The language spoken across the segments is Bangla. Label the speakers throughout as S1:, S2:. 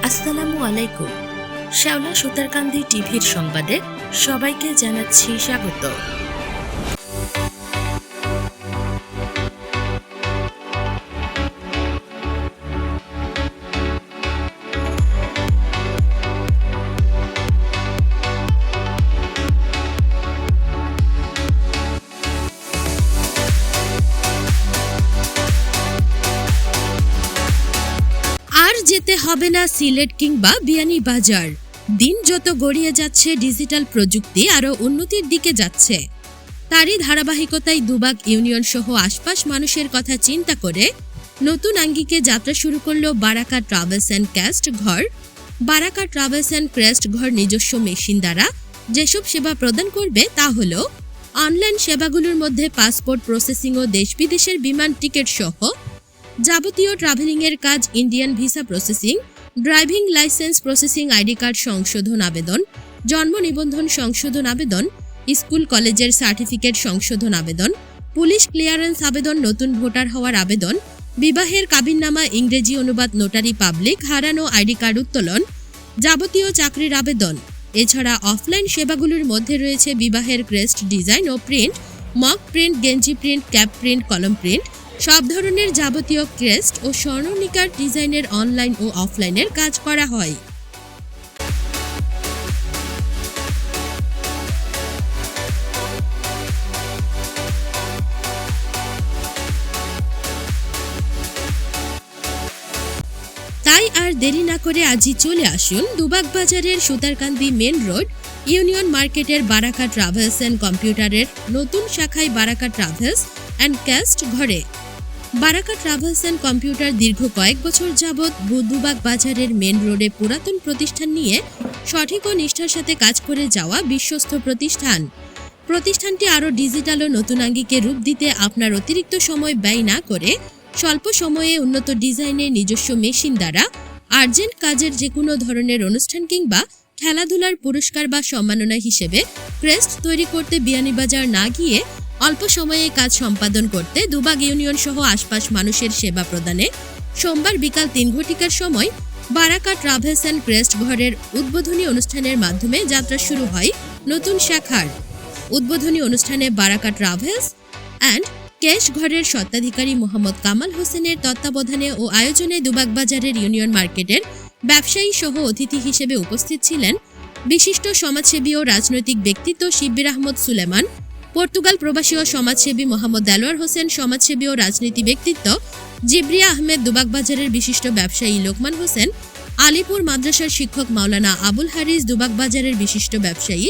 S1: আসসালামু আলাইকুম। শ্যাওলা সুতারকান্দি টিভির সংবাদে সবাইকে জানাচ্ছি স্বাগত। আর যেতে হবে না সিলেট কিংবা বিয়ানীবাজার। দিন যত গড়িয়ে যাচ্ছে ডিজিটাল প্রযুক্তি আরও উন্নতির দিকে যাচ্ছে। তারই ধারাবাহিকতায় দুবাগ ইউনিয়ন সহ আশপাশ মানুষের কথা চিন্তা করে নতুন আঙ্গিকে যাত্রা শুরু করলো বারাকা ট্রাভেলস অ্যান্ড ক্রেস্ট ঘর। বারাকা ট্রাভেলস অ্যান্ড ক্রেস্ট ঘর নিজস্ব মেশিন দ্বারা যেসব সেবা প্রদান করবে তা হলো অনলাইন সেবাগুলোর মধ্যে পাসপোর্ট প্রসেসিং ও দেশ বিদেশের বিমান টিকিট সহ যাবতীয় ট্রাভেলিংয়ের কাজ, Indian visa processing, driving licence processing, ID card সংশোধন আবেদন, জন্ম নিবন্ধন সংশোধন আবেদন, স্কুল কলেজের সার্টিফিকেট সংশোধন আবেদন, পুলিশ ক্লিয়ারেন্স আবেদন, নতুন ভোটার হওয়ার আবেদন, বিবাহের কাবিননামা ইংরেজি অনুবাদ, নোটারি পাবলিক, হারানো আইডি কার্ড উত্তোলন, যাবতীয় চাকরির আবেদন। এছাড়া অফলাইন সেবাগুলোর মধ্যে রয়েছে বিবাহের ক্রেস্ট ডিজাইন ও প্রিন্ট, মক প্রিন্ট, গেঞ্জি প্রিন্ট, ক্যাপ প্রিন্ট, কলম প্রিন্ট, সব ধরনের যাবতীয় ক্রেস্ট ও স্বর্ণনিকার ডিজাইনের অনলাইন ও অফলাইনের কাজ করা হয়। তাই আর দেরি না করে আজই চলে আসুন দুবাগ বাজারের সুতারকান্দি মেন রোড ইউনিয়ন মার্কেটের বারাকা ট্রাভেলস অ্যান্ড কম্পিউটারের নতুন শাখায় বারাকা ট্রাভেলস অ্যান্ড ক্রেস্ট ঘরে। বারাকা ট্রাভেলস অ্যান্ড কম্পিউটার দীর্ঘ কয়েক বছর যাবৎ দুবাগ বাজারের মেন রোডে পুরাতন প্রতিষ্ঠান নিয়ে সঠিক ও নিষ্ঠার সাথে কাজ করে যাওয়া বিশ্বস্ত প্রতিষ্ঠান। প্রতিষ্ঠানটি আরও ডিজিটাল ও নতুন আঙ্গিকে রূপ দিতে আপনার অতিরিক্ত সময় ব্যয় না করে স্বল্প সময়ে উন্নত ডিজাইনের নিজস্ব মেশিন দ্বারা আর্জেন্ট কাজের যে কোনো ধরনের অনুষ্ঠান কিংবা খেলাধুলার পুরস্কার বা সম্মাননা হিসেবে ক্রেস্ট তৈরি করতে বিয়ানীবাজার না গিয়ে অল্প সময়ে কাজ সম্পাদন করতে দুবাগ ইউনিয়ন সহ আশপাশ মানুষের সেবা প্রদানে সোমবার বিকাল 3 ঘটিকার সময় বারাকা ট্রাভেলস অ্যান্ড ক্রেস্ট ঘরের উদ্বোধনী অনুষ্ঠানের মাধ্যমে যাত্রা শুরু হয় নতুন শাখার। উদ্বোধনী অনুষ্ঠানে বারাকা ট্রাভেলস অ্যান্ড ক্রেস্ট ঘরের স্বত্বাধিকারী মোহাম্মদ কামাল হোসেনের তত্ত্বাবধানে ও আয়োজনে দুবাগ বাজারের ইউনিয়ন মার্কেটের ব্যবসায়ী সহ অতিথি হিসেবে উপস্থিত ছিলেন বিশিষ্ট সমাজসেবী ও রাজনৈতিক ব্যক্তিত্ব শিব্বির আহমদ সুলেমান, পর্তুগাল প্রবাসী ও সমাজসেবী মোহাম্মদ দেলোয়ার হোসেন, সমাজসেবী ও রাজনীতি ব্যক্তিত্ব জিবরিয়া আহমেদ, দুবাগ বাজারের বিশিষ্ট ব্যবসায়ী লোকমান হোসেন, আলিপুর মাদ্রাসার শিক্ষক মাওলানা আবুল হারিস, দুবাগ বাজারের বিশিষ্ট ব্যবসায়ী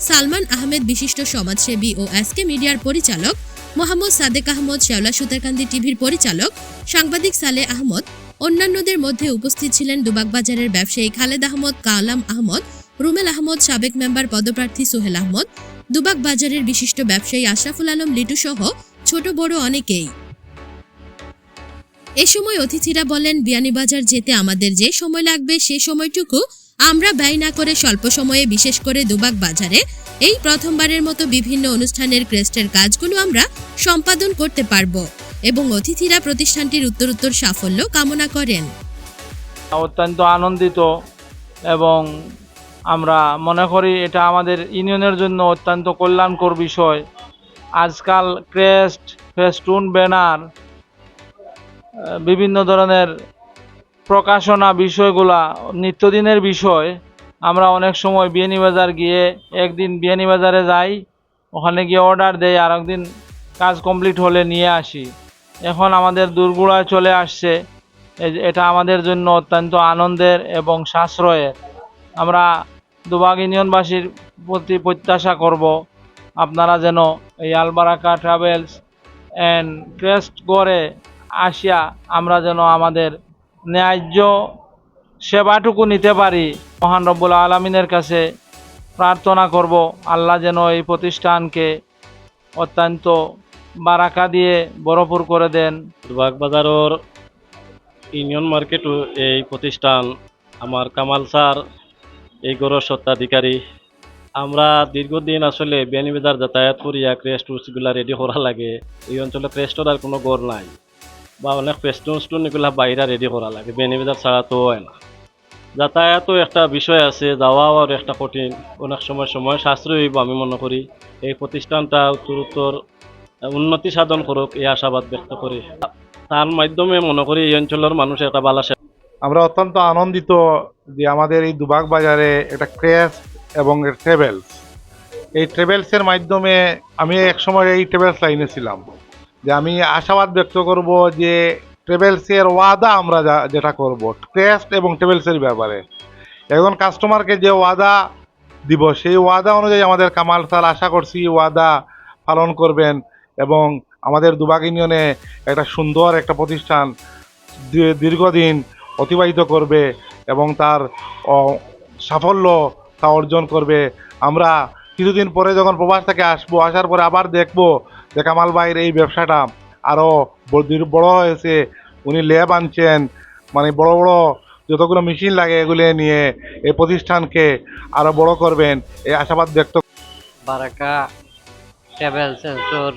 S1: সালমান আহমেদ, বিশিষ্ট সমাজসেবী ও এসকে মিডিয়ার পরিচালক মোহাম্মদ সাদেক আহমদ, শ্যাওলা সুতারকান্দি টিভির পরিচালক সাংবাদিক সালে আহমদ। অন্যান্যদের মধ্যে উপস্থিত ছিলেন দুবাগ বাজারের ব্যবসায়ী খালেদ আহমদ, কালাম আহমদ, রুমেল আহমদ, সাবেক মেম্বার পদপ্রার্থী সোহেল আহমদ, দুবাগ বাজারের বিশিষ্ট ব্যবসায়ী আশরাফুল আলম লিটু সহ ছোট বড় অনেকেই। এ সময় অতিথিরা বলেন, বিয়ানীবাজার যেতে আমাদের যে সময় লাগবে সে সময়টুকু আমরা ব্যয় না করে স্বল্প সময়ে, বিশেষ করে দুবাগ বাজারে এই প্রথমবারের মতো বিভিন্ন অনুষ্ঠানের ক্রেস্টের কাজগুলো আমরা সম্পাদন করতে পারব এবং অতিথিরা প্রতিষ্ঠানটির উত্তরোত্তর সাফল্য কামনা করেন।
S2: অত্যন্ত আনন্দিত এবং আমরা মনে করি এটা আমাদের ইউনিয়নের জন্য অত্যন্ত কল্যাণকর বিষয়। আজকাল ক্রেস্ট, ফেস্টুন, ব্যানার, বিভিন্ন ধরনের প্রকাশনা বিষয়গুলা নিত্যদিনের বিষয়। আমরা অনেক সময় বিয়ানীবাজার গিয়ে একদিন বিয়ানীবাজারে যাই, ওখানে গিয়ে অর্ডার দেই, আর একদিন কাজ কমপ্লিট হলে নিয়ে আসি। এখন আমাদের দূরগুড়ায় চলে আসছে, এটা আমাদের জন্য অত্যন্ত আনন্দের এবং সাশ্রয়ের। আমরা দুবাগ ইউনিয়নবাসীর প্রতি প্রত্যাশা করব আপনারা যেন এই আলবারাকা ট্রাভেলস অ্যান্ড ক্রেস্ট ঘরে আসিয়া আমরা যেন আমাদের ন্যায্য সেবাটুকু নিতে পারি। মহান রব্বুল আলামিনের কাছে প্রার্থনা করব আল্লাহ যেন এই প্রতিষ্ঠানকে অত্যন্ত বারাকা দিয়ে ভরপুর করে দেন।
S3: দুবাগ বাজারের ইউনিয়ন মার্কেট এই প্রতিষ্ঠান আমার কামাল স্যার এই গড়ের স্বত্বাধিকারী। আমরা দীর্ঘদিন আসলে বিয়ানীবাজার যাতায়াত করিয়া ক্রেস্ট টুসগুলা রেডি করা লাগে। এই অঞ্চলে ক্রেস্টর আর কোনো গড় নাই বা অনেক ফেস্টুন এগুলা বাইরে রেডি করা লাগে, বিয়ানীবাজার ছাড়া তো হয় না। যাতায়াতও একটা বিষয় আছে, যাওয়াও একটা কঠিন, অনেক সময় সময় সাশ্রয় হইব আমি মনে করি। এই প্রতিষ্ঠানটা উত্তরোত্তর উন্নতি সাধন করুক এই আশাবাদ ব্যক্ত করি। তার মাধ্যমে মনে করি এই অঞ্চলের মানুষ একটা ভালো
S4: আমরা অত্যন্ত আনন্দিত যে আমাদের এই দুবাগ বাজারে একটা ক্রেস্ট এবং ট্রেভেলস, এই ট্রেভেলসের মাধ্যমে আমি একসময় এই ট্রেভেলস লাইনে ছিলাম, যে আমি আশাবাদ ব্যক্ত করব যে ট্রেভেলসের ওয়াদা আমরা যেটা করব ক্রেস্ট এবং ট্রেভেলসের ব্যাপারে, এখন কাস্টমারকে যে ওয়াদা দিব সেই ওয়াদা অনুযায়ী আমাদের কামাল স্যার আশা করছি ওয়াদা পালন করবেন এবং আমাদের দুবাগ ইউনিয়নে একটা সুন্দর একটা প্রতিষ্ঠান দীর্ঘদিন অতিবাহিত করবে এবং তার সাফল্য তা অর্জন করবে। আমরা কিছুদিন পরে যখন প্রবাস থেকে আসবো, আসার পরে আবার দেখবো যে কামাল ভাইয়ের এই ব্যবসাটা আরও বড় হয়েছে, উনি ল্যাব আনছেন, মানে বড় বড় যতগুলো মেশিন লাগে এগুলো নিয়ে এই প্রতিষ্ঠানকে আরও বড় করবেন এই আশাবাদ ব্যক্ত।
S5: বারাকা ট্রাভেলস এন্ড ট্যুর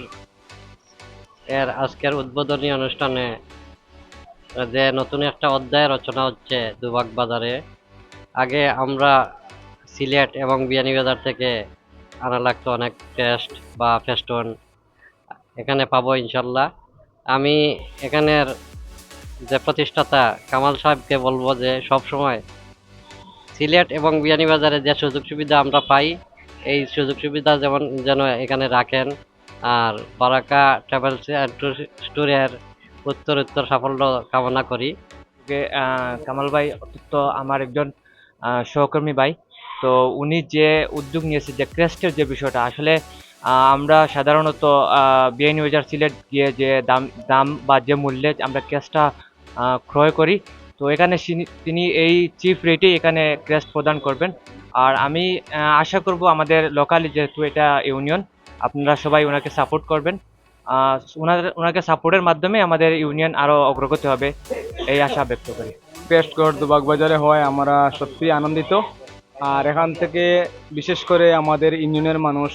S5: এর আজকের উদ্বোধনী অনুষ্ঠানে যে নতুন একটা অধ্যায় রচনা হচ্ছে দুবাগ বাজারে। আগে আমরা সিলেট এবং বিয়ানীবাজার থেকে আনা লাগতো অনেক টেস্ট বা ফেস্টুন, এখানে পাবো ইনশাল্লাহ। আমি এখানের যে প্রতিষ্ঠাতা কামাল সাহেবকে বলবো যে সব সময় সিলেট এবং বিয়ানীবাজারে যে সুযোগ সুবিধা আমরা পাই এই সুযোগ সুবিধা যেন এখানে রাখেন। আর বারাকা ট্রাভেলস অ্যান্ড ট্যুরের উত্তর সাফল্য কামনা করি।
S6: কামাল ভাই অত্যন্ত আমার একজন সহকর্মী ভাই। তো উনি যে উদ্যোগ নিয়েছে যে ক্রেস্টের যে বিষয়টা, আসলে আমরা সাধারণত বিয়ানীবাজার সিলেট গিয়ে যে দাম বা যে মূল্যে আমরা ক্রেস্টটা ক্রয় করি, তো এখানে তিনি এই চিপ রেটেই এখানে ক্রেস্ট প্রদান করবেন। আর আমি আশা করব আমাদের লোকালি যেহেতু এটা ইউনিয়ন, আপনারা সবাই ওনাকে সাপোর্ট করবেন। ওনাকে সাপোর্টের মাধ্যমে আমাদের ইউনিয়ন আরও অগ্রগতি হবে এই আশা ব্যক্ত করি।
S2: ক্রেস্টগড় দুবাগ বাজারে হয় আমরা সত্যি আনন্দিত, আর এখান থেকে বিশেষ করে আমাদের ইউনিয়নের মানুষ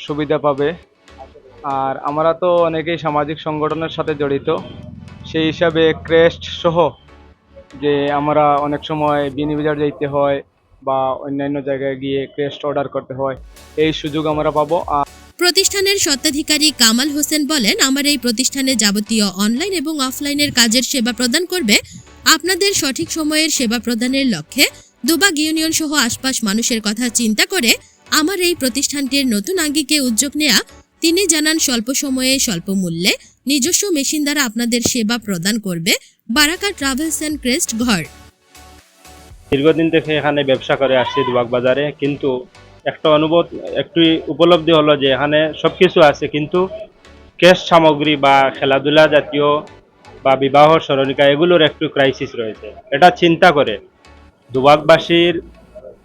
S2: সুবিধা পাবে। আর আমরা তো অনেকেই সামাজিক সংগঠনের সাথে জড়িত, সেই হিসাবে ক্রেস্ট সহ যে আমরা অনেক সময় বিয়ানীবাজার যাইতে হয় বা অন্যান্য জায়গায় গিয়ে ক্রেস্ট অর্ডার করতে হয়, এই সুযোগ আমরা পাবো।
S1: প্রতিষ্ঠানের স্বত্বাধিকারী কামাল হোসেন বলেন, আমার এই প্রতিষ্ঠানে যাবতীয় অনলাইন এবং অফলাইনের কাজের সেবা প্রদান করবে। আপনাদের সঠিক সময়ের সেবা প্রদানের লক্ষ্যে দুবাগ ইউনিয়ন সহ আশপাশ মানুষের কথা চিন্তা করে আমার এই প্রতিষ্ঠানটির নতুন আঙ্গিকে উদ্যোগ নেয়া। তিনি জানান, স্বল্প সময়ে স্বল্প মূল্যে নিজস্ব মেশিন দ্বারা আপনাদের সেবা প্রদান করবে বারাকা ট্রাভেলস এন্ড ক্রেস্ট ঘর।
S3: দীর্ঘদিন থেকে এখানে ব্যবসা করে আসছি দুবাগ বাজারে, কিন্তু একটা একটু উপলব্ধি হলো যে এখানে সব কিছু আছে, কিন্তু ক্যাশ সামগ্রী বা খেলাধুলা জাতীয় বা বিবাহ স্মরণিকা এগুলোর একটু ক্রাইসিস রয়েছে। এটা চিন্তা করে দুবাগবাসীর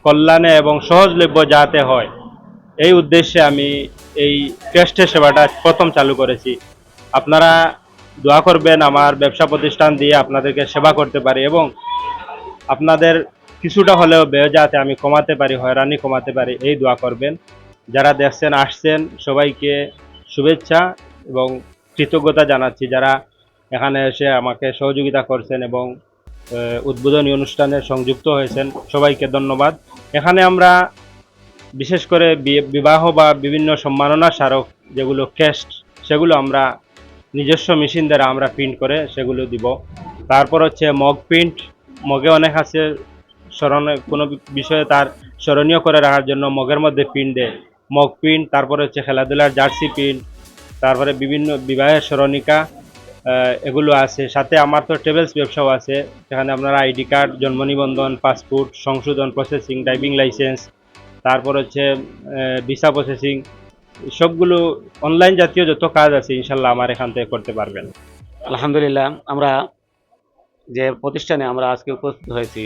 S3: কল্যাণে এবং সহজলভ্য যাতে হয় এই উদ্দেশ্যে আমি এই ক্রেস্টের সেবাটা প্রথম চালু করেছি। আপনারা দোয়া করবেন আমার ব্যবসা প্রতিষ্ঠান দিয়ে আপনাদেরকে সেবা করতে পারি এবং আপনাদের কিছুটা হলেও ব্যয় যাতে আমি কমাতে পারি, হয়রানি কমাতে পারি, এই দোয়া করবেন। যারা দেখছেন আসছেন সবাইকে শুভেচ্ছা এবং কৃতজ্ঞতা জানাচ্ছি, যারা এখানে এসে আমাকে সহযোগিতা করছেন এবং উদ্বোধনী অনুষ্ঠানে সংযুক্ত হয়েছেন সবাইকে ধন্যবাদ। এখানে আমরা বিশেষ করে বিবাহ বা বিভিন্ন সম্মাননা স্মারক যেগুলো ক্রেস্ট, সেগুলো আমরা নিজস্ব মেশিন দ্বারা আমরা প্রিন্ট করে সেগুলো দিব। তারপর হচ্ছে মগ প্রিন্ট, মগে অনেক আছে স্মরণে কোনো বিষয়ে তার স্মরণীয় করে রাখার জন্য মগের মধ্যে প্রিন্ট দেয়, মগ প্রিন্ট। তারপরে হচ্ছে খেলাধুলার জার্সি প্রিন্ট, তারপরে বিভিন্ন বিবাহের স্মরণিকা এগুলো আছে। সাথে আমার তো ট্রাভেলস ব্যবসাও আছে, সেখানে আপনারা আইডি কার্ড, জন্ম নিবন্ধন, পাসপোর্ট সংশোধন, প্রসেসিং, ড্রাইভিং লাইসেন্স, তারপর হচ্ছে ভিসা প্রসেসিং, সবগুলো অনলাইন জাতীয় যত কাজ আছে ইনশাল্লাহ আমার এখান থেকে করতে পারবেন।
S7: আলহামদুলিল্লাহ, আমরা যে প্রতিষ্ঠানে আমরা আজকে উপস্থিত হয়েছি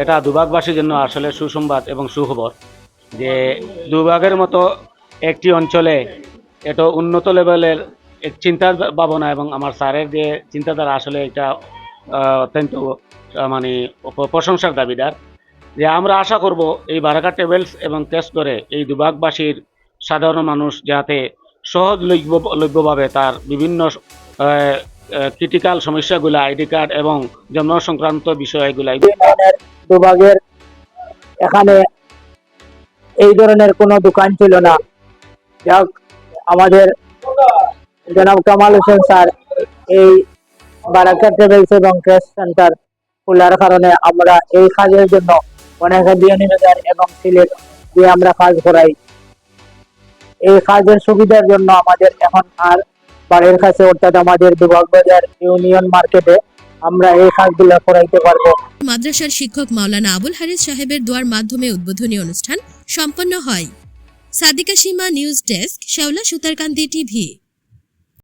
S7: এটা দুবাগবাসীর জন্য আসলে সুসংবাদ এবং সুখবর যে দুবাগের মতো একটি অঞ্চলে এত উন্নত লেভেলের এক চিন্তার ভাবনা এবং আমার স্যারের যে চিন্তাধারা আসলে এটা অত্যন্ত মানে প্রশংসার দাবিদার। যে আমরা আশা করব এই বারাকা ট্রাভেলস এবং ক্রেস্ট করে এই দুবাগবাসীর সাধারণ মানুষ যাতে সহজলভ্যভাবে তার বিভিন্ন ক্রিটিক্যাল সমস্যাগুলো আইডি কার্ড এবং জন্ম সংক্রান্ত বিষয়গুলো
S8: ইউনিয়নের দুবাগের এখানে এই ধরনের কোনো দোকান ছিল না। যাক, আমাদের জনাব কামাল হোসেন স্যার এই বারাকাত ট্রাভেলস এবং ক্রেস সেন্টার খোলার কারণে আমরা এই কাজের জন্য অনেক বিয়ানীবাজার এবং সিলেট দিয়ে আমরা কাজ করাই। এই কাজের সুবিধার জন্য আমাদের এখন আর বাড়ির কাছে অর্থাৎ আমাদের দুবাগ বাজার ইউনিয়ন মার্কেটে আমরা এই কাজগুলো করাইতে পারবো।
S1: মাদ্রাসার শিক্ষক মাওলানা আবুল হারিস সাহেবের দোয়ার মাধ্যমে উদ্বোধনী অনুষ্ঠান সম্পন্ন হয়। সাদিকা সীমা, নিউজ ডেস্ক, শেওলা সুতারকান্দি টিভি।